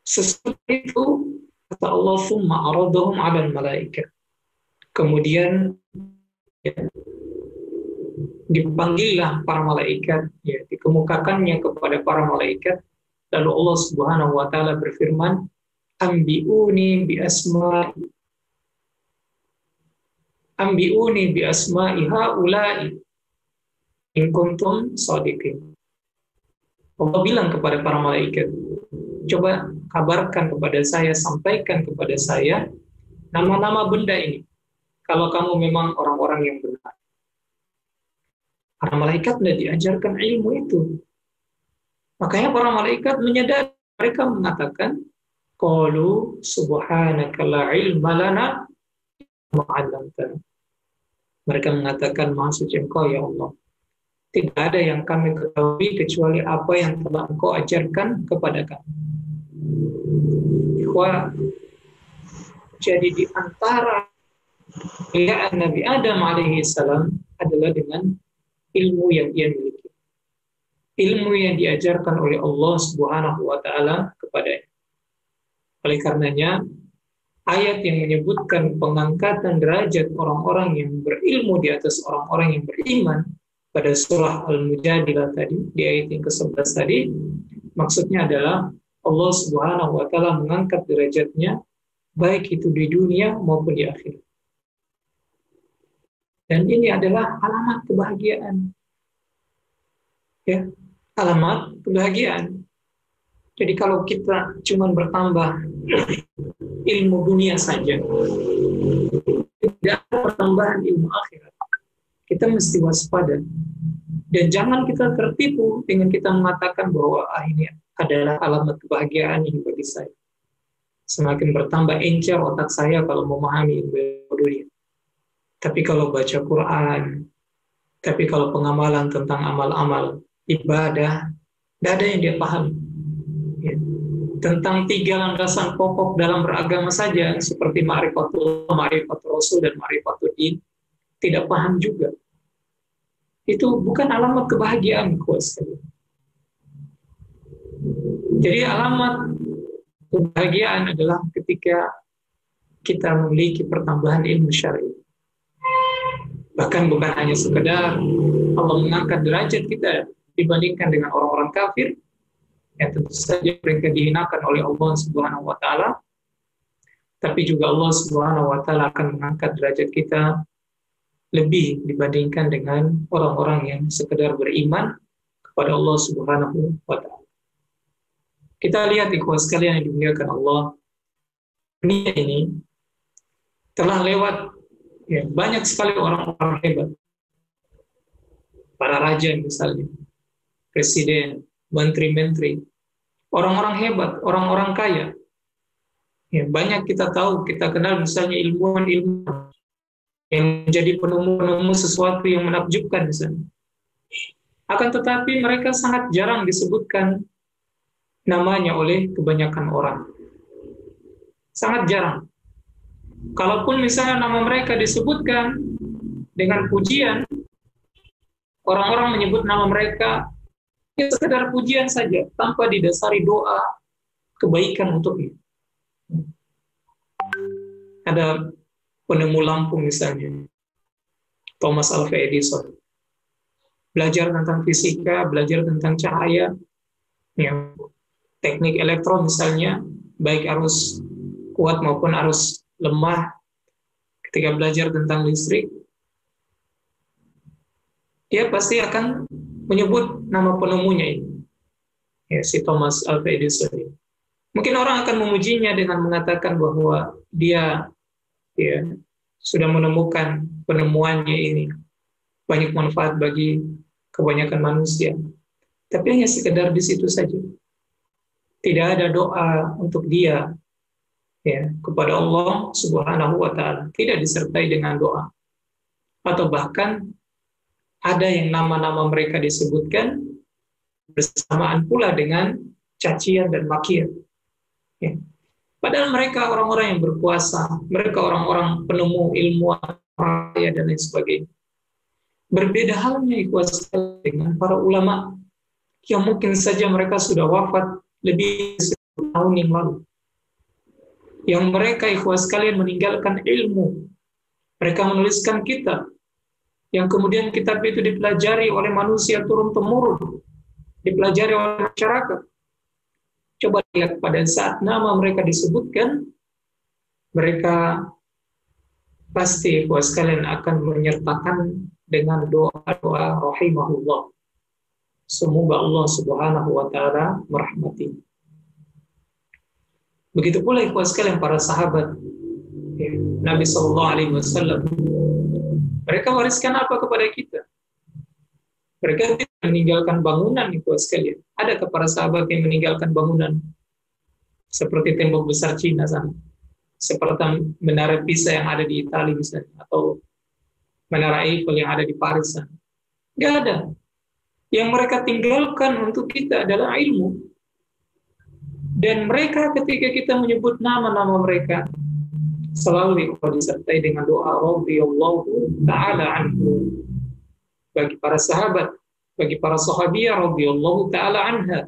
Sesudah itu kata Allah, thumma 'aradahum 'alal malaikah. Kemudian ya, dipanggillah para malaikat, ya, dikemukakannya kepada para malaikat. Lalu Allah Subhanahu wa taala berfirman, ambiuni bi asma'i haula'i in kuntum shadiqin. Allah bilang kepada para malaikat, coba kabarkan kepada saya, sampaikan kepada saya nama-nama benda ini kalau kamu memang orang-orang yang benar. Para malaikat sudah diajarkan ilmu itu. Makanya para malaikat menyadari, mereka mengatakan, qalu subhanaka la ilma lana ma 'allamtana. Mereka mengatakan, maha suci Engkau ya Allah. Tidak ada yang kami ketahui kecuali apa yang telah Engkau ajarkan kepada kami. Ikhwah, jadi di antara kemuliaan Nabi Adam alaihi salam adalah dengan ilmu yang ia miliki. ilmu yang diajarkan oleh Allah Subhanahu wa taala kepadanya. Oleh karenanya, ayat yang menyebutkan pengangkatan derajat orang-orang yang berilmu di atas orang-orang yang beriman pada surah Al-Mujadilah tadi, di ayat yang ke-11 tadi, maksudnya adalah Allah Subhanahu wa taala mengangkat derajatnya baik itu di dunia maupun di akhirat. Dan ini adalah alamat kebahagiaan. Ya, alamat kebahagiaan. Jadi kalau kita cuma bertambah ilmu dunia saja, tidak ada pertambahan ilmu akhirat, kita mesti waspada. Dan jangan kita tertipu dengan kita mengatakan bahwa ini adalah alamat kebahagiaan ini bagi saya. Semakin bertambah encer otak saya kalau memahami ilmu dunia. Tapi kalau baca Quran, tapi kalau pengamalan tentang amal-amal ibadah, tidak ada yang dia pahami. Ya. Tentang 3 landasan pokok dalam beragama saja, seperti ma'rifatullah, ma'rifatul rasul, dan ma'rifatul din, tidak paham juga. Itu bukan alamat kebahagiaan, kuasa. Jadi alamat kebahagiaan adalah ketika kita memiliki pertambahan ilmu syar'i. Bahkan bukan hanya sekedar Allah mengangkat derajat kita dibandingkan dengan orang-orang kafir, yang tentu saja mereka dihinakan oleh Allah Subhanahu wa taala, tapi juga Allah Subhanahu wa taala akan mengangkat derajat kita lebih dibandingkan dengan orang-orang yang sekedar beriman kepada Allah Subhanahu wa taala. Kita lihat ikhwah sekalian yang dimuliakan Allah, dunia ini telah lewat banyak sekali orang-orang hebat. Para raja misalnya, presiden, menteri-menteri, orang-orang hebat, orang-orang kaya. Ya, banyak kita tahu, kita kenal misalnya ilmuwan-ilmuwan yang menjadi penemu-penemu sesuatu yang menakjubkan misalnya. Akan tetapi mereka sangat jarang disebutkan namanya oleh kebanyakan orang. Sangat jarang. Kalaupun misalnya nama mereka disebutkan dengan pujian, orang-orang menyebut nama mereka ya sekedar pujian saja, tanpa didasari doa kebaikan untuknya. Ada penemu lampu misalnya, Thomas Alva Edison. Belajar tentang fisika, belajar tentang cahaya, ya, teknik elektron misalnya, baik arus kuat maupun arus lemah. Ketika belajar tentang listrik, dia pasti akan menyebut nama penemunya ini, ya, si Thomas Alva Edison. Mungkin orang akan memujinya dengan mengatakan bahwa dia sudah menemukan penemuannya ini banyak manfaat bagi kebanyakan manusia. Tapi hanya sekedar di situ saja. Tidak ada doa untuk dia kepada Allah Subhanahu wa taala, tidak disertai dengan doa. Atau bahkan ada yang nama-nama mereka disebutkan bersamaan pula dengan cacian dan makian. Ya. Padahal mereka orang-orang yang berkuasa, mereka orang-orang penemu ilmuwan, raya dan lain sebagainya. Berbeda halnya ikhwah dengan para ulama yang mungkin saja mereka sudah wafat lebih dari 10 tahun yang lalu. Yang mereka ikhwah sekalian meninggalkan ilmu. Mereka menuliskan kitab yang kemudian kitab itu dipelajari oleh manusia turun-temurun, dipelajari oleh masyarakat. Coba lihat pada saat nama mereka disebutkan, mereka pasti ikhwah sekalian akan menyertakan dengan doa-doa rahimahullah. Semoga Allah Subhanahu wa taala merahmati. Begitu pula ikhwah sekalian para sahabat Nabi sallallahu alaihi wasallam. Mereka wariskan apa kepada kita? Mereka tidak meninggalkan bangunan ikhwah sekalian. Adakah para sahabat yang meninggalkan bangunan seperti tembok besar Cina sana? Seperti menara Pisa yang ada di Italia misalnya, atau menara Eiffel yang ada di Paris sana. Nggak ada. Yang mereka tinggalkan untuk kita adalah ilmu. Dan mereka ketika kita menyebut nama-nama mereka, selalu disertai dengan doa radhiyallahu ta'ala anhu. Bagi para sahabat, bagi para sahabiah radhiyallahu taala anha.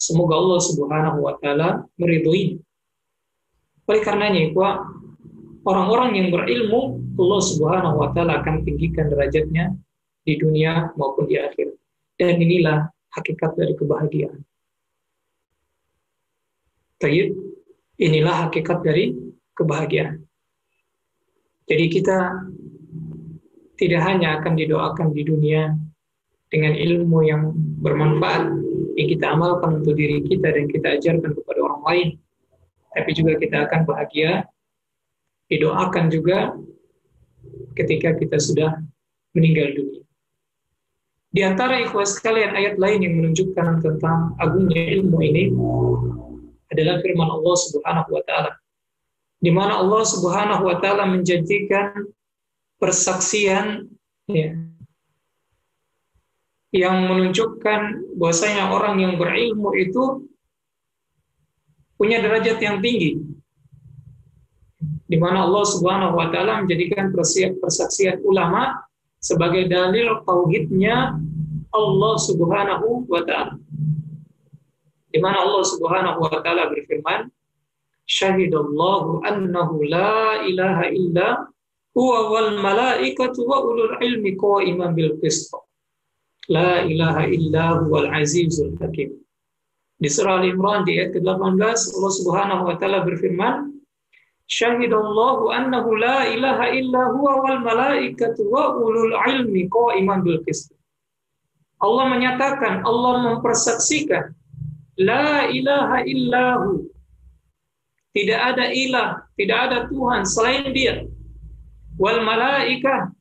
Semoga Allah Subhanahu wa taala meridhoi. Oleh karenanya, orang-orang yang berilmu, Allah Subhanahu wa taala akan tinggikan derajatnya di dunia maupun di akhirat. Dan inilah hakikat dari kebahagiaan. Tayyib, inilah hakikat dari kebahagiaan. Jadi kita tidak hanya akan didoakan di dunia dengan ilmu yang bermanfaat yang kita amalkan untuk diri kita dan kita ajarkan kepada orang lain, tapi juga kita akan bahagia, didoakan juga ketika kita sudah meninggal dunia. Di antara ikhwah sekalian, ayat lain yang menunjukkan tentang agungnya ilmu ini adalah firman Allah Subhanahu wa taala, di mana Allah Subhanahu wa taala menjanjikan persaksian yang menunjukkan bahwasanya orang yang berilmu itu punya derajat yang tinggi, di mana Allah Subhanahu wa taala menjadikan persaksian ulama sebagai dalil tauhidnya Allah Subhanahu wa taala. Di mana Allah Subhanahu wa taala berfirman, "Syahidallahu annahu la ilaha illa huwa wal malaikatu wa ulul ilmi qa'iman bil qist. La ilaha illa huwal azizul hakim." Di surah Al-Imran di ayat ke-18 Allah Subhanahu wa taala berfirman, "Syahidallahu annahu la ilaha illa huwa wal malaikatu wa ulul ilmi qa'iman bil qist." Allah menyatakan, Allah mempersaksikan, la ilaha illahu, tidak ada ilah, tidak ada Tuhan selain Dia. Wal malaikah,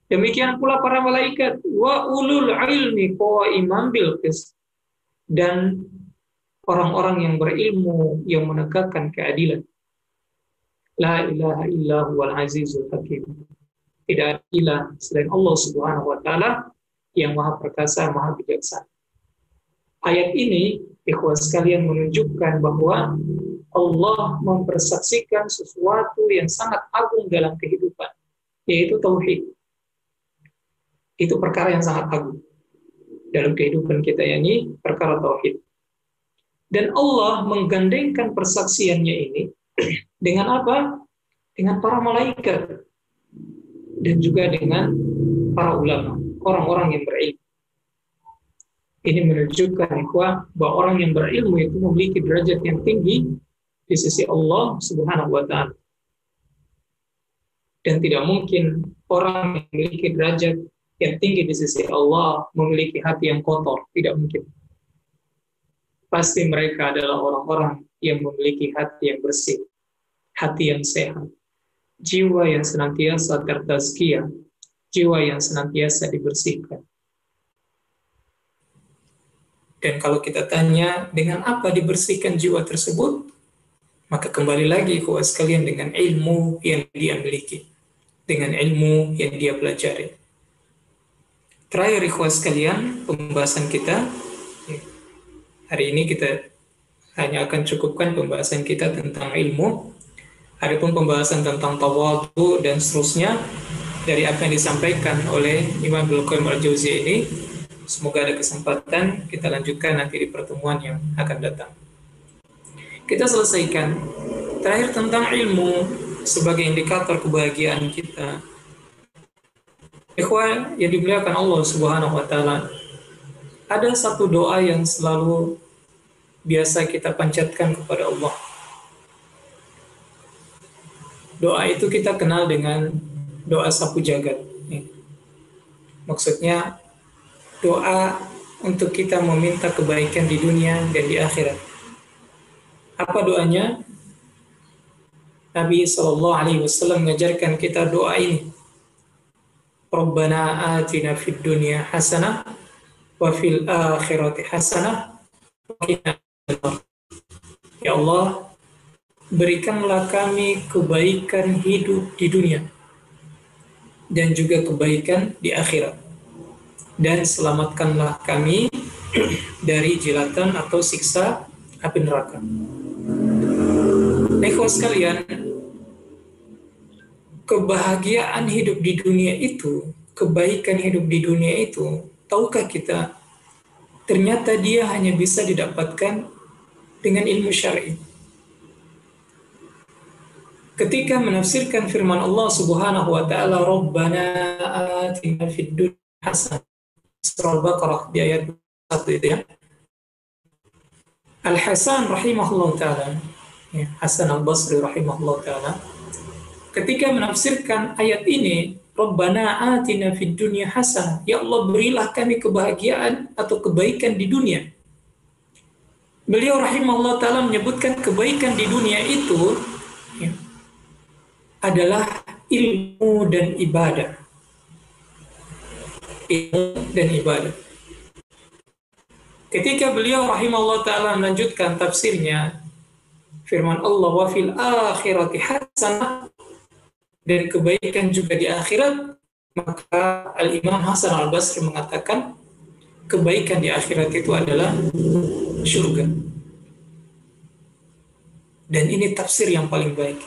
demikian pula para malaikat, wa ulul ilmi qa'iman bil qist, dan orang-orang yang berilmu yang menegakkan keadilan. La ilaha illahu wal azizul hakim. Tidak ada ilah selain Allah Subhanahu wa taala yang maha perkasa, maha bijaksana. Ayat ini, ikhwah sekalian, menunjukkan bahwa Allah mempersaksikan sesuatu yang sangat agung dalam kehidupan, yaitu tauhid. Itu perkara yang sangat agung dalam kehidupan kita, yakni perkara tauhid. Dan Allah menggandengkan persaksiannya ini dengan apa? Dengan para malaikat dan juga dengan para ulama, orang-orang yang berilmu. Ini menunjukkan bahwa orang yang berilmu itu memiliki derajat yang tinggi di sisi Allah Subhanahu wa taala. Dan tidak mungkin orang yang memiliki derajat yang tinggi di sisi Allah memiliki hati yang kotor, tidak mungkin. Pasti mereka adalah orang-orang yang memiliki hati yang bersih, hati yang sehat, jiwa yang senantiasa tertazkiyah, jiwa yang senantiasa dibersihkan. Dan kalau kita tanya dengan apa dibersihkan jiwa tersebut, maka kembali lagi ikhwah sekalian dengan ilmu yang dia miliki, dengan ilmu yang dia pelajari. Terakhir ikhwah sekalian, pembahasan kita hari ini kita hanya akan cukupkan pembahasan kita tentang ilmu. Adapun pembahasan tentang tawadhu dan seterusnya dari apa yang disampaikan oleh Imam Ibnu Qayyim al-Jauziyah ini, semoga ada kesempatan kita lanjutkan nanti di pertemuan yang akan datang. Kita selesaikan terakhir tentang ilmu sebagai indikator kebahagiaan kita. Ikhwan yang dimuliakan Allah Subhanahu wa taala, ada satu doa yang selalu biasa kita panjatkan kepada Allah. Doa itu kita kenal dengan doa sapu jagat. Maksudnya doa untuk kita meminta kebaikan di dunia dan di akhirat. Apa doanya? Nabi SAW mengajarkan kita doa ini. Rabbana atina fid dunya hasanah wa fil akhirati hasanah wa qina adzabannar. Ya Allah, berikanlah kami kebaikan hidup di dunia dan juga kebaikan di akhirat, dan selamatkanlah kami dari jilatan atau siksa api neraka. Ikhwah sekalian, kebahagiaan hidup di dunia itu kebaikan hidup di dunia itu, tahukah kita, ternyata dia hanya bisa didapatkan dengan ilmu syar'i. Ketika menafsirkan firman Allah Subhanahu wa taala, "Rabbana atina fid dunya hasanah." Surah Al-Baqarah di ayat 1 itu ya. Al-Hasan rahimahullah taala, ya, Hasan Al-Basri rahimahullah taala, ketika menafsirkan ayat ini, Rabbana atina fid dunya hasanah, ya Allah berilah kami kebahagiaan atau kebaikan di dunia. Beliau rahimahullah taala menyebutkan kebaikan di dunia itu, ya, adalah ilmu dan ibadah. Ilmu dan ibadah. Ketika beliau rahimahullah ta'ala melanjutkan tafsirnya, firman Allah, wa fil akhirati hasanah, dan kebaikan juga di akhirat, maka Al-Imam Hasan Al-Basri mengatakan, kebaikan di akhirat itu adalah surga. Dan ini tafsir yang paling baik.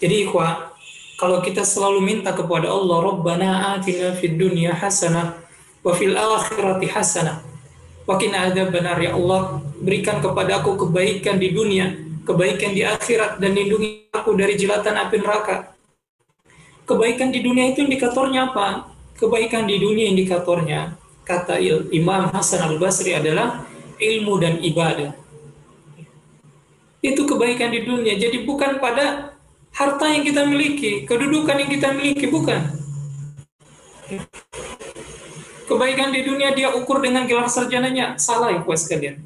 Jadi ikhwah, kalau kita selalu minta kepada Allah, Rabbana atina fid dunya hasanah, wa fil akhirati hasanah, wa qina adzabannar, ya Allah berikan kepada aku kebaikan di dunia, kebaikan di akhirat, dan lindungi aku dari jilatan api neraka. Kebaikan di dunia itu indikatornya apa? Kebaikan di dunia indikatornya, kata Imam Hasan Al-Basri, adalah ilmu dan ibadah. Itu kebaikan di dunia. Jadi bukan pada harta yang kita miliki, kedudukan yang kita miliki, bukan. Kebaikan di dunia dia ukur dengan gelar sarjananya, salah ya sekalian.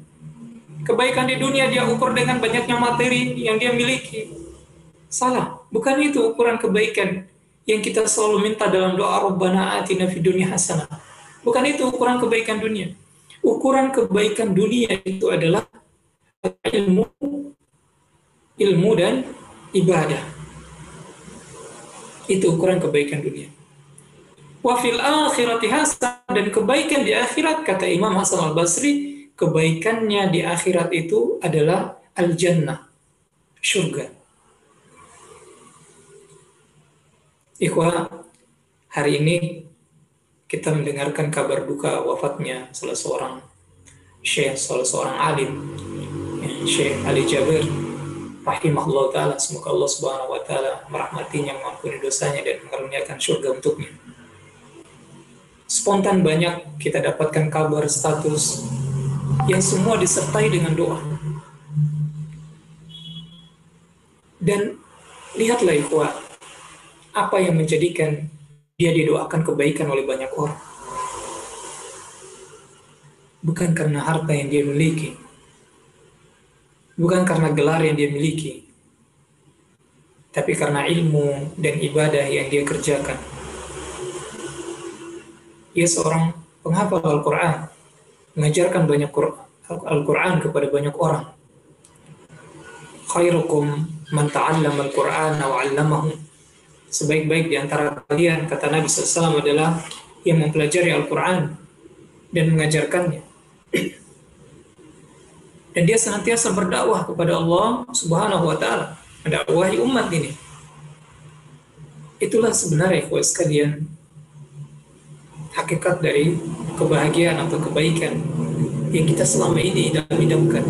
Kebaikan di dunia dia ukur dengan banyaknya materi yang dia miliki, salah. Bukan itu ukuran kebaikan yang kita selalu minta dalam doa, Rabbana atina fid dunya hasanah. Bukan itu ukuran kebaikan dunia. Ukuran kebaikan dunia itu adalah ilmu dan ibadah. Itu ukuran kebaikan dunia. Wa fil akhirati hasanah, dan kebaikan di akhirat, kata Imam Hasan Al-Basri, kebaikannya di akhirat itu adalah al-jannah, surga. Ikhwah, hari ini kita mendengarkan kabar duka wafatnya salah seorang syekh, salah seorang alim, Syekh Ali Jabir rahimahullah ta'ala. Semoga Allah subhanahu wa ta'ala merahmatinya, mengampuni dosanya, dan mengaruniakan surga untuknya. Spontan banyak kita dapatkan kabar status yang semua disertai dengan doa. Dan lihatlah ikhwah, apa yang menjadikan dia didoakan kebaikan oleh banyak orang. Bukan karena harta yang dia miliki, bukan karena gelar yang dia miliki, tapi karena ilmu dan ibadah yang dia kerjakan. Ia seorang penghafal Al-Quran, mengajarkan banyak Al-Quran kepada banyak orang. Khairukum man ta'allama Al-Quran wa 'allamahu. Sebaik-baik di antara kalian, kata Nabi SAW, adalah yang mempelajari Al-Quran dan mengajarkannya. Dan dia senantiasa berdakwah kepada Allah Subhanahu wa ta'ala, mendakwahi umat ini. Itulah sebenarnya ikhwah sekalian, hakikat dari kebahagiaan atau kebaikan yang kita selama ini idam-idamkan,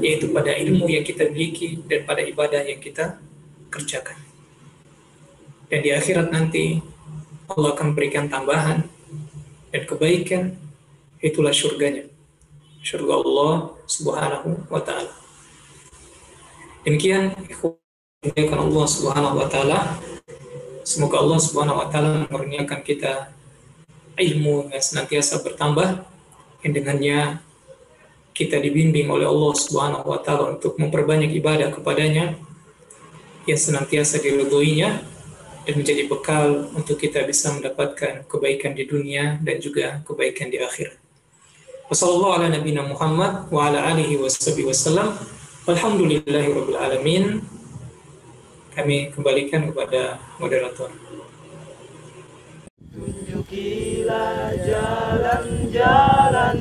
yaitu pada ilmu yang kita miliki dan pada ibadah yang kita kerjakan. Dan di akhirat nanti Allah akan berikan tambahan dan kebaikan, itulah surganya, surga Allah Subhanahu wa ta'ala. Demikian ikhwan Allah Subhanahu wa ta'ala, semoga Allah Subhanahu wa ta'ala mengaruniakan kita ilmu yang senantiasa bertambah, yang dengannya kita dibimbing oleh Allah Subhanahu wa ta'ala untuk memperbanyak ibadah kepadanya yang senantiasa diridhoinya, dan menjadi bekal untuk kita bisa mendapatkan kebaikan di dunia dan juga kebaikan di akhirat. Wassallallahu ala nabiyina Muhammad wa ala alihi wasallam. Alhamdulillahirabbil alamin. Kami kembalikan kepada moderator.
Tunjukilah jalan-jalan